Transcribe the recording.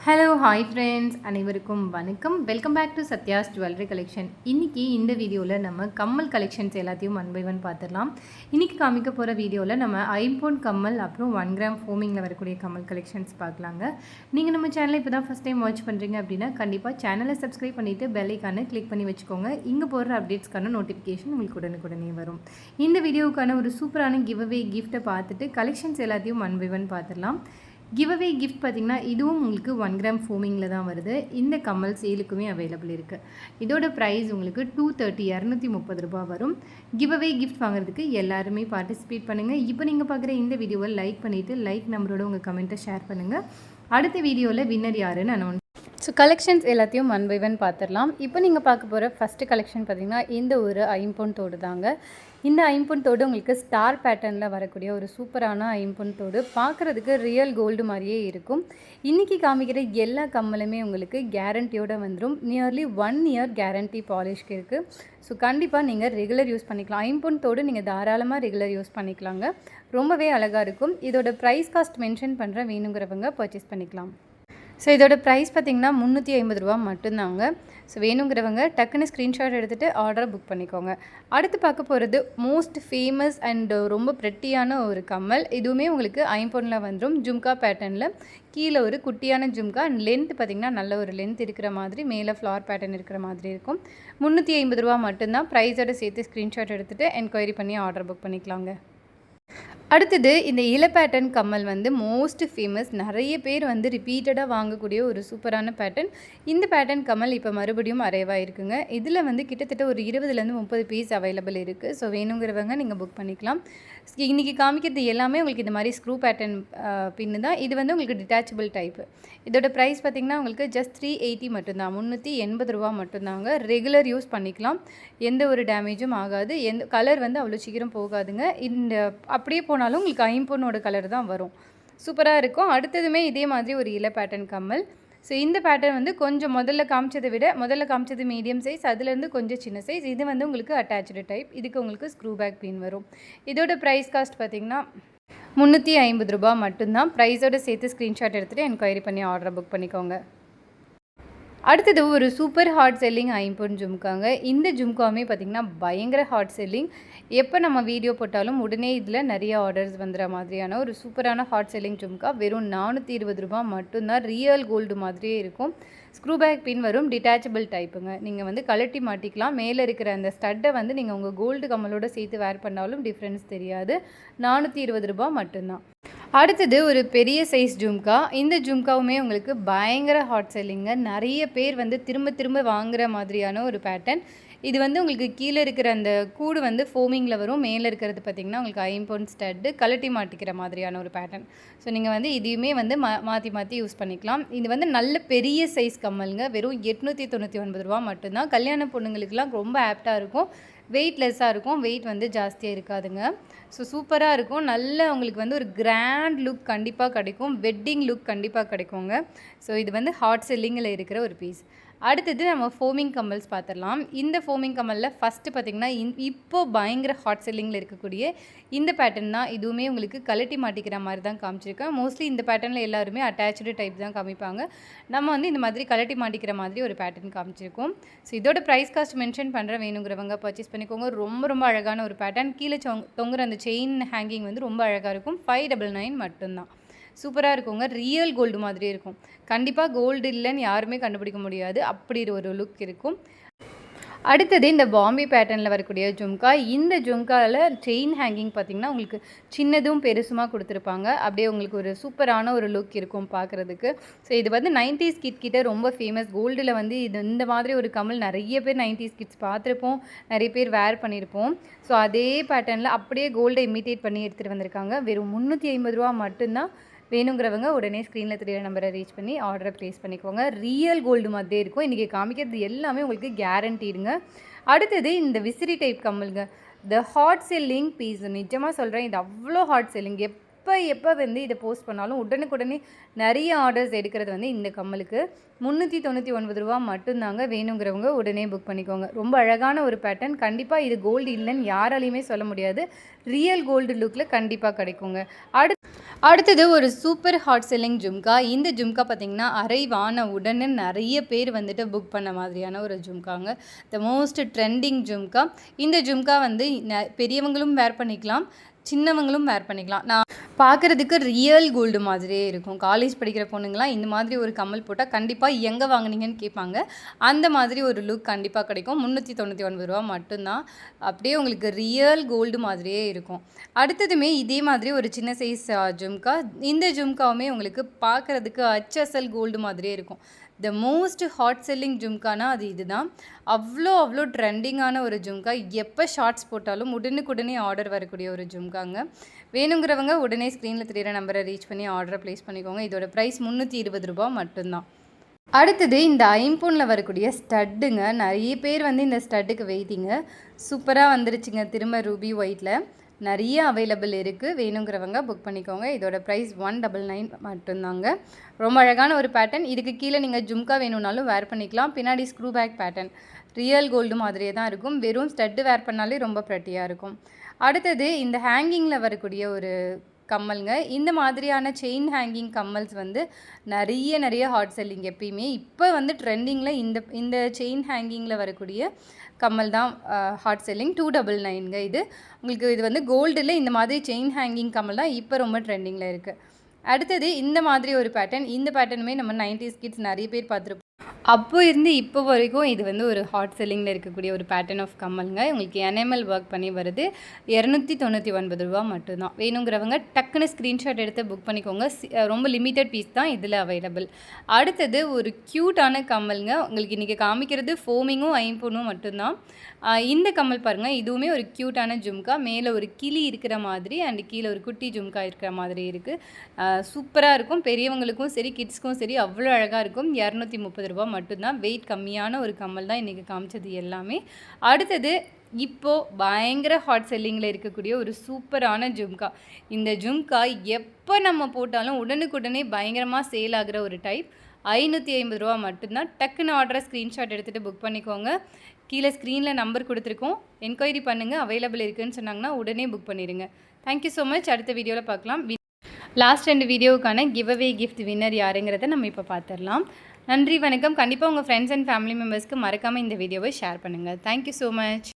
Hello hi friends, அனைவருக்கும் வணக்கம். Welcome back to Satya's jewellery collection. இன்றைக்கி இந்த வீடியோவில் நம்ம கம்மல் கலெக்ஷன்ஸ் எல்லாத்தையும் ஒன் பை ஒன் பார்த்துடலாம். இன்றைக்கி காமிக்க போகிற வீடியோவில் நம்ம ஐம்பொன் கம்மல் அப்புறம் 1 கிராம் ஃபோமிங்கில் வரக்கூடிய கம்மல் கலெக்ஷன்ஸ் பார்க்கலாங்க. நீங்கள் நம்ம சேனலை இப்போ தான் ஃபஸ்ட் டைம் வாட்ச் பண்ணுறீங்க அப்படின்னா கண்டிப்பாக சேனலை சப்ஸ்கிரைப் பண்ணிவிட்டு பெல் ஐக்கானை கிளிக் பண்ணி வச்சுக்கோங்க. இங்கே போடுற அப்டேட்ஸ்க்கான நோட்டிஃபிகேஷன் உங்களுக்கு உடனுக்குடனே வரும். இந்த வீடியோவுக்கான ஒரு சூப்பரான கிவ்அவே கிஃப்ட்டை பார்த்துட்டு கலெக்ஷன்ஸ் எல்லாத்தையும் ஒன் பை ஒன் பார்த்துடலாம். கிவ்அவே கிஃப்ட் பார்த்திங்கன்னா இதுவும் உங்களுக்கு 1 கிராம் ஃபோமிங்கில் தான் வருது. இந்த கம்மல் சேலுக்குமே அவைலபிள் இருக்குது. இதோட ப்ரைஸ் உங்களுக்கு 230 ரூபா வரும். கிவ்அவே கிஃப்ட் வாங்குறதுக்கு எல்லாருமே பார்ட்டிசிபேட் பண்ணுங்கள். இப்போ நீங்கள் பார்க்குற இந்த வீடியோவை லைக் பண்ணிவிட்டு லைக் நம்பரோட உங்கள் கமெண்ட்டை ஷேர் பண்ணுங்கள். அடுத்த வீடியோவில் வின்னர் யாருன்னு அனௌன்ஸ். ஸோ கலெக்ஷன்ஸ் எல்லாத்தையும் ஒன் பை ஒன் பார்த்துடலாம். இப்போ நீங்கள் பார்க்க போகிற ஃபஸ்ட்டு கலெக்ஷன் பார்த்திங்கன்னா இந்த ஒரு ஐம்பொன் தோடு தாங்க. இந்த ஐம்பொன் தோடு உங்களுக்கு ஸ்டார் பேட்டர்னில் வரக்கூடிய ஒரு சூப்பரான ஐம்பொன் தோடு, பார்க்குறதுக்கு ரியல் கோல்டு மாதிரியே இருக்கும். இன்றைக்கி காமிக்கிற எல்லா கம்மலுமே உங்களுக்கு கேரண்டியோடு வந்துடும். நியர்லி 1 இயர் கேரண்டி பாலிஷ்க்கு இருக்குது. ஸோ கண்டிப்பாக நீங்கள் ரெகுலர் யூஸ் பண்ணிக்கலாம். ஐம்பொன் தோடு நீங்கள் தாராளமாக ரெகுலர் யூஸ் பண்ணிக்கலாங்க. ரொம்பவே அழகாக இருக்கும். இதோட ப்ரைஸ் காஸ்ட் மென்ஷன் பண்ணுற வேணுங்கிறவங்க பர்ச்சேஸ் பண்ணிக்கலாம். ஸோ இதோட ப்ரைஸ் பார்த்திங்கன்னா 350 ரூபா மட்டும்தாங்க. ஸோ வேணுங்கிறவங்க டக்குன்னு ஸ்க்ரீன்ஷாட் எடுத்துகிட்டு ஆர்டரை புக் பண்ணிக்கோங்க. அடுத்து பார்க்க போகிறது மோஸ்ட் ஃபேமஸ் அண்ட் ரொம்ப ப்ரெட்டியான ஒரு கம்மல். இதுவுமே உங்களுக்கு ஐம்பொனில் வந்துடும். ஜும்கா பேட்டர்னில் கீழே ஒரு குட்டியான ஜும்கா அண்ட் லென்த் பார்த்திங்கன்னா நல்ல ஒரு லென்த் இருக்கிற மாதிரி, மேலே ஃப்ளார் பேட்டர்ன் இருக்கிற மாதிரி இருக்கும். 350 ரூபா மட்டும்தான். ப்ரைஸோட சேர்த்து ஸ்க்ரீன்ஷாட் எடுத்துகிட்டு என்கொயரி பண்ணி ஆர்டர் புக் பண்ணிக்கலாங்க. அடுத்தது இந்த இல பேட்டர்ன் கம்மல் வந்து மோஸ்ட் ஃபேமஸ். நிறைய பேர் வந்து ரிப்பீட்டடாக வாங்கக்கூடிய ஒரு சூப்பரான பேட்டர்ன். இந்த பேட்டர்ன் கம்மல் இப்போ மறுபடியும் அரைவாக இருக்குங்க. இதில் வந்து கிட்டத்தட்ட ஒரு 20லேருந்து 30 பீஸ் அவைலபிள் இருக்குது. ஸோ வேணுங்கிறவங்க நீங்கள் புக் பண்ணிக்கலாம். இன்றைக்கி காமிக்கிறது எல்லாமே உங்களுக்கு இந்த மாதிரி ஸ்க்ரூ பேட்டர்ன் பின்னு தான். இது வந்து உங்களுக்கு டிட்டாச்சபிள் டைப்பு. இதோட ப்ரைஸ் பார்த்திங்கன்னா உங்களுக்கு ஜஸ்ட் 380 மட்டும்தான். 380 ரூபா மட்டும்தாங்க. ரெகுலர் யூஸ் பண்ணிக்கலாம். எந்த ஒரு டேமேஜும் ஆகாது. எந்த கலர் வந்து அவ்வளோ சீக்கிரம் போகாதுங்க. இந்த அப்படியே போனாலும் உங்களுக்கு ஐம்பொன்னோட கலர் தான் வரும். சூப்பராக இருக்கும். அடுத்ததுமே இதே மாதிரி ஒரு இல பேட்டர்ன் கம்மல். ஸோ இந்த பேட்டர்ன் வந்து கொஞ்சம் முதல்ல காமிச்சது மீடியம் சைஸ், அதுலேருந்து கொஞ்சம் சின்ன சைஸ். இது வந்து உங்களுக்கு அட்டாச்சு டைப். இதுக்கு உங்களுக்கு ஸ்க்ரூ பேக் பின் வரும். இதோட ப்ரைஸ் காஸ்ட் பார்த்திங்கன்னா 350 ரூபா மட்டும்தான். ப்ரைஸோடு சேர்த்து ஸ்க்ரீன்ஷாட் எடுத்துகிட்டு என்கொயரி பண்ணி ஆர்டரை புக் பண்ணிக்கோங்க. அடுத்தது ஒரு சூப்பர் ஹாட் செல்லிங் ஐம்பொன் ஜும்காங்க. இந்த ஜும்காவுமே பார்த்திங்கன்னா பயங்கர ஹாட் செல்லிங். எப்போ நம்ம வீடியோ போட்டாலும் உடனே இதில் நிறைய ஆர்டர்ஸ் வந்துடுற மாதிரியான ஒரு சூப்பரான ஹாட் செல்லிங் ஜும்கா. வெறும் 420 ரூபா மட்டும்தான். ரியல் கோல்டு மாதிரியே இருக்கும். ஸ்க்ரூ பேக் பின் வரும். டிட்டாச்சபிள் டைப்புங்க. நீங்கள் வந்து கழட்டி மாட்டிக்கலாம். மேலே இருக்கிற அந்த ஸ்டட்டை வந்து நீங்கள் உங்கள் கோல்டு கம்மலோடு சேர்த்து வேர் பண்ணாலும் டிஃப்ரென்ஸ் தெரியாது. 420 ரூபா மட்டும்தான். அடுத்தது ஒரு பெரிய சைஸ் ஜும்கா. இந்த ஜும்காவுமே உங்களுக்கு பயங்கர ஹாட் செல்லிங்க. நிறைய பேர் வந்து திரும்ப திரும்ப வாங்குகிற மாதிரியான ஒரு பேட்டர்ன். இது வந்து உங்களுக்கு கீழே இருக்கிற அந்த கூடு வந்து ஃபோமிங்கில் வரும். மேலே இருக்கிறது பார்த்திங்கன்னா உங்களுக்கு ஐம்பொன் ஸ்டட்டு கழட்டி மாட்டிக்கிற மாதிரியான ஒரு பேட்டர்ன். ஸோ நீங்கள் வந்து இதையுமே வந்து மாற்றி யூஸ் பண்ணிக்கலாம். இது வந்து நல்ல பெரிய சைஸ் கம்மலுங்க. வெறும் 899 ரூபா மட்டும்தான். கல்யாண பொண்ணுங்களுக்கெல்லாம் ரொம்ப ஆப்டாக இருக்கும். வெயிட்லெஸ்ஸாக இருக்கும். வெயிட் வந்து ஜாஸ்தியாக இருக்காதுங்க. ஸோ சூப்பராக இருக்கும். நல்ல உங்களுக்கு வந்து ஒரு கிராண்ட் லுக் கண்டிப்பாக கிடைக்கும். வெட்டிங் லுக் கண்டிப்பாக கிடைக்குங்க. ஸோ இது வந்து ஹாட் செல்லிங்கில் இருக்கிற ஒரு பீஸ். அடுத்தது நம்ம ஃபோமிங் கம்மல்ஸ் பார்த்துடலாம். இந்த ஃபோமிங் கம்மலில் ஃபஸ்ட்டு பார்த்திங்கன்னா இப்போது பயங்கர ஹாட் செல்லிங்கில் இருக்கக்கூடிய இந்த பேட்டர்ன் தான். இதுவுமே உங்களுக்கு கழட்டி மாட்டிக்கிற மாதிரி தான் காமிச்சிருக்கேன். மோஸ்ட்லி இந்த பேட்டர்னில் எல்லாருமே அட்டாச்சு டைப் தான் காமிப்பாங்க. நம்ம வந்து இந்த மாதிரி கழட்டி மாட்டிக்கிற மாதிரி ஒரு பேட்டர்ன் காமிச்சிருக்கோம். ஸோ இதோட ப்ரைஸ் காஸ்ட் மென்ஷன் பண்ணுற வேணுங்கிறவங்க பர்ச்சேஸ் பண்ணிக்கோங்க. ரொம்ப ரொம்ப அழகான ஒரு பேட்டர்ன். கீழே தொங்குற அந்த செயின் ஹேங்கிங் வந்து ரொம்ப அழகாக இருக்கும். 599 மட்டும்தான். சூப்பராக இருக்குங்க. ரியல் கோல்டு மாதிரி இருக்கும். கண்டிப்பாக கோல்டு இல்லைன்னு யாருமே கண்டுபிடிக்க முடியாது. அப்படி ஒரு லுக் இருக்கும். அடுத்தது இந்த பாம்பே பேட்டர்னில் வரக்கூடிய ஜும்கா. இந்த ஜும்காவில் செயின் ஹேங்கிங் பார்த்திங்கன்னா உங்களுக்கு சின்னதும் பெருசுமாக கொடுத்துருப்பாங்க. அப்படியே உங்களுக்கு ஒரு சூப்பரான ஒரு லுக் இருக்கும் பார்க்குறதுக்கு. ஸோ இது வந்து 90s கிட்ட ரொம்ப ஃபேமஸ். கோல்டில் வந்து இந்த மாதிரி ஒரு கம்மல் நிறைய பேர் 90s கிட்ஸ் பார்த்துருப்போம். நிறைய பேர் வேர் பண்ணியிருப்போம். ஸோ அதே பேட்டர்னில் அப்படியே கோல்டை இமிட்டேட் பண்ணி எடுத்துகிட்டு வந்திருக்காங்க. வெறும் 350 ரூபா மட்டும்தான். வேணுங்கிறவங்க உடனே ஸ்க்ரீனில் தெரிய நம்பரை ரீச் பண்ணி ஆர்டரை ப்ளேஸ் பண்ணிக்கோங்க. ரியல் கோல்டு மாதிரியே இருக்கும். இன்றைக்கி காமிக்கிறது எல்லாமே உங்களுக்கு கேரண்டீடுங்க. அடுத்தது இந்த விசிறி டைப் கம்மலுங்க. The hot selling piece. நிஜமாக சொல்கிறேன், இது அவ்வளோ ஹாட் செல்லிங். எப்போ வந்து இதை போஸ்ட் பண்ணாலும் உடனுக்குடனே நிறைய ஆர்டர்ஸ் எடுக்கிறது வந்து இந்த கம்மலுக்கு. 399 ரூபா மட்டும்தாங்க. வேணுங்கிறவங்க உடனே புக் பண்ணிக்கோங்க. ரொம்ப அழகான ஒரு பேட்டர்ன். கண்டிப்பாக இது கோல்டு இல்லைன்னு யாராலையுமே சொல்ல முடியாது. ரியல் கோல்டு லுக்கில் கண்டிப்பாக கிடைக்குங்க. அடுத்தது ஒரு சூப்பர் ஹாட் செல்லிங் ஜும்கா. இந்த ஜும்கா பார்த்திங்கன்னா அரைவான உடனே நிறைய பேர் வந்துட்டு புக் பண்ண மாதிரியான ஒரு ஜும்காங்க. The most trending jhumka. இந்த ஜும்கா வந்து பெரியவங்களும் வேர் பண்ணிக்கலாம், சின்னவங்களும் வேர் பண்ணிக்கலாம். நான் பார்க்குறதுக்கு ரியல் கோல்டு மாதிரியே இருக்கும். காலேஜ் படிக்கிற பொண்ணுங்களாம் இந்த மாதிரி ஒரு கம்மல் போட்டால் கண்டிப்பாக எங்கே வாங்குனீங்கன்னு கேட்பாங்க. அந்த மாதிரி ஒரு லுக் கண்டிப்பாக கிடைக்கும். 399 ரூபா மட்டும்தான். அப்படியே உங்களுக்கு ரியல் கோல்டு மாதிரியே இருக்கும். அடுத்ததுமே இதே மாதிரி ஒரு சின்ன சைஸ் ஜும்கா. இந்த ஜும்காவுமே உங்களுக்கு பார்க்குறதுக்கு அச்சசல் கோல்டு மாதிரியே இருக்கும். த மோஸ்ட் ஹாட் செல்லிங் ஜும்கானா அது இதுதான். அவ்வளோ ட்ரெண்டிங்கான ஒரு ஜும்கா. எப்போ ஷார்ட்ஸ் போட்டாலும் உடனுக்குடனே ஆர்டர் வரக்கூடிய ஒரு ஜும்காங்க. வேணுங்கிறவங்க உடனே ஸ்க்ரீனில் தெரியிற நம்பரை ரீச் பண்ணி ஆர்டரை ப்ளேஸ் பண்ணிக்கோங்க. இதோட ப்ரைஸ் 320 ரூபா மட்டும்தான். அடுத்தது இந்த ஐம்பொனில் வரக்கூடிய ஸ்டட்டுங்க. நிறைய பேர் வந்து இந்த ஸ்டட்டுக்கு வெயிட்டிங்க. சூப்பராக வந்துருச்சுங்க. திரும்ப ரூபி ஒயிட்டில் நிறைய அவைலபிள் இருக்குது. வேணுங்கிறவங்க புக் பண்ணிக்கோங்க. இதோட ப்ரைஸ் 199 மட்டும்தாங்க. ரொம்ப அழகான ஒரு பேட்டர்ன். இதுக்கு கீழே நீங்கள் ஜும்கா வேணும்னாலும் வேர் பண்ணிக்கலாம். பின்னாடி screw back pattern. Real gold மாதிரியே தான் இருக்கும். வெறும் ஸ்டட்டு வேர் பண்ணாலே ரொம்ப ப்ரெட்டியாக இருக்கும். அடுத்தது இந்த ஹேங்கிங்கில் வரக்கூடிய ஒரு கம்மலுங்க. இந்த மாதிரியான செயின் ஹேங்கிங் கம்மல்ஸ் வந்து நிறைய ஹாட் செல்லிங். எப்பயுமே இப்போ வந்து ட்ரெண்டிங்கில் இந்த செயின் ஹேங்கிங்கில் வரக்கூடிய கம்மல் தான் ஹாட் செல்லிங். 299ங்க. இது வந்து கோல்டில் இந்த மாதிரி செயின் ஹேங்கிங் கம்மல் தான் இப்போ ரொம்ப ட்ரெண்டிங்கில் இருக்குது. அடுத்தது இந்த மாதிரி ஒரு பேட்டர்ன். இந்த பேட்டர்னுமே நம்ம 90s கிட்ஸ் நிறைய பேர் பார்த்துருப்போம். அப்போ இருந்து இப்போ வரைக்கும் இது வந்து ஒரு ஹாட் செல்லிங்கில் இருக்கக்கூடிய ஒரு பேட்டர்ன் ஆஃப் கம்மலுங்க. உங்களுக்கு என்எம்எல் ஒர்க் பண்ணி வருது. 299 ரூபா மட்டும்தான். வேணுங்கிறவங்க டக்குன்னு ஸ்க்ரீன்ஷாட் எடுத்து புக் பண்ணிக்கோங்க. ரொம்ப லிமிட்டட் பீஸ் தான் இதில் அவைலபிள். அடுத்தது ஒரு க்யூட்டான கம்மலுங்க. உங்களுக்கு இன்றைக்கி காமிக்கிறது ஃபோமிங்கும் ஐம்பொன்னும் மட்டும்தான். இந்த கம்மல் பாருங்கள். இதுவுமே ஒரு க்யூட்டான ஜும்கா. மேலே ஒரு கிளி இருக்கிற மாதிரி அண்ட் கீழே ஒரு குட்டி ஜும்கா இருக்கிற மாதிரி இருக்குது. சூப்பராக இருக்கும். பெரியவங்களுக்கும் சரி கிட்ஸ்க்கும் சரி அவ்வளோ அழகாக இருக்கும். 230 ரூபா மட்டும்தான். வெயிட் கம்மியான ஒரு கம்மல் தான் இன்றைக்கி காமிச்சது எல்லாமே. அடுத்தது இப்போது பயங்கர ஹாட் செல்லிங்கில் இருக்கக்கூடிய ஒரு சூப்பரான ஜும்கா. இந்த ஜும்கா எப்போ நம்ம போட்டாலும் உடனுக்குடனே பயங்கரமாக சேல் ஆகிற ஒரு டைப். 550 ரூபா மட்டும்தான். டக்குன்னு ஆர்டரை ஸ்க்ரீன்ஷாட் எடுத்துகிட்டு புக் பண்ணிக்கோங்க. கீழே ஸ்க்ரீனில் நம்பர் கொடுத்துருக்கோம். என்கொயரி பண்ணுங்கள். அவைலபிள் இருக்குதுன்னு சொன்னாங்கன்னா உடனே புக் பண்ணிடுங்க. Thank you so much. அடுத்த வீடியோவில் பார்க்கலாம். லாஸ்ட் 2 வீடியோவுக்கான கிவ்அவே கிஃப்ட் வின்னர் யாருங்கிறத நம்ம இப்போ பார்த்துடலாம். நன்றி, வணக்கம். கண்டிப்பாக உங்கள் ஃப்ரெண்ட்ஸ் அண்ட் ஃபேமிலி மெம்பர்ஸ்க்கு மறக்காமல் இந்த வீடியோவை ஷேர் பண்ணுங்கள். Thank you so much.